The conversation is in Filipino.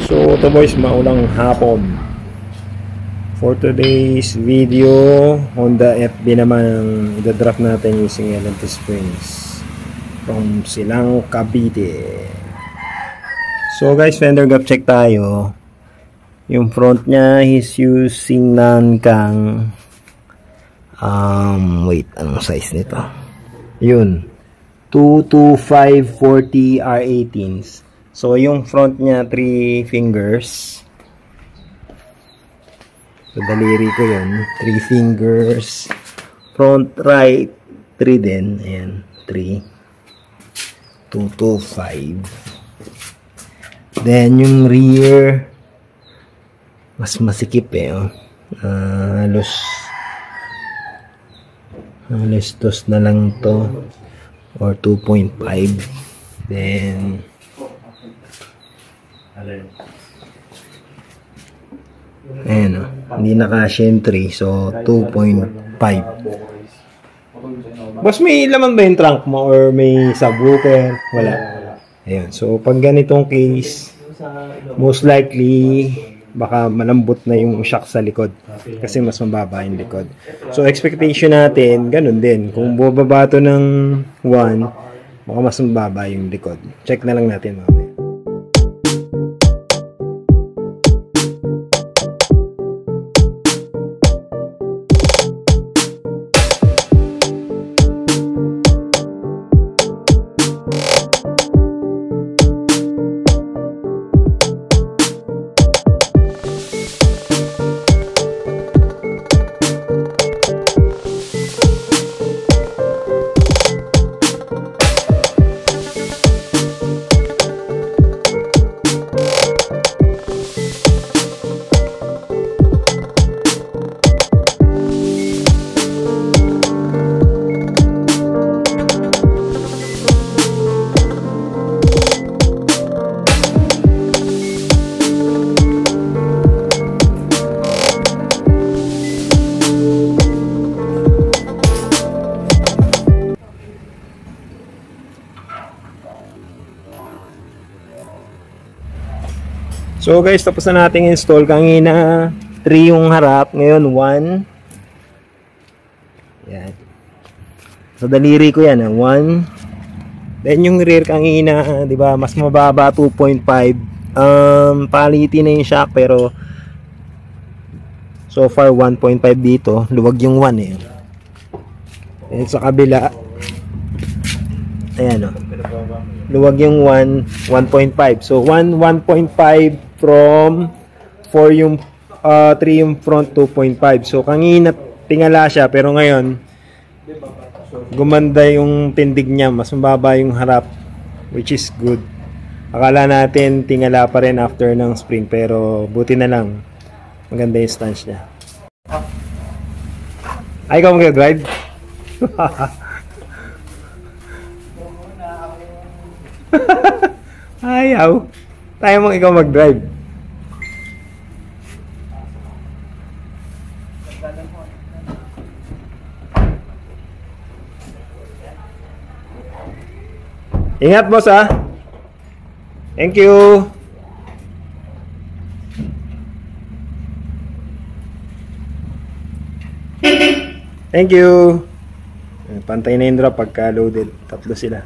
So ito boys, maulang hapon. For today's video, Honda FB naman ang idadrop natin using LMT Springs from Silang, Cavite. So guys, fender gap check tayo. Yung front niya is using Nankang wait, anong size nito? Yun, 22540 R18s. So yung front niya 3 fingers. So daliri ko yun, 3 fingers. Front right 3 din. Ayan, 3 225. Then yung rear mas masikip eh, oh. Halos dos na lang to, or 2.5. Then ayan, oh. Hindi nakasya yung 3, so 2.5. Boss, may laman ba yung trunk mo or may subwoofer? Wala. Ayan, so pag ganitong case, most likely baka malambot na yung shock sa likod kasi mas mababa yung likod. So expectation natin ganun din, kung bubaba to ng 1, baka mas mababa yung likod. Check na lang natin mamaya. So guys, tapos na nating install. Kanina 3 yung harap, ngayon 1. Yan. So daliri ko yan, 1. Then yung rear kanina, 'di ba, mas mababa, 2.5. Paliti na yung shock pero so far 1.5 dito, luwag yung 1 eh. And sa kabila, ayan, oh. Luwag yung 1.5. So 1.5 from 4 yung 3 yung front, 2.5. So kanina tingala siya pero ngayon gumanda yung tindig niya, mas mababa yung harap, which is good. Akala natin tingala pa rin after ng spring pero buti na lang maganda yung stance niya. Ay, ikaw mag-drive? Ayaw. Tayo mong ikaw mag-drive. Ingat boss, ah. Thank you. Thank you. Pantay na yung drop pagka loaded. 3 sila.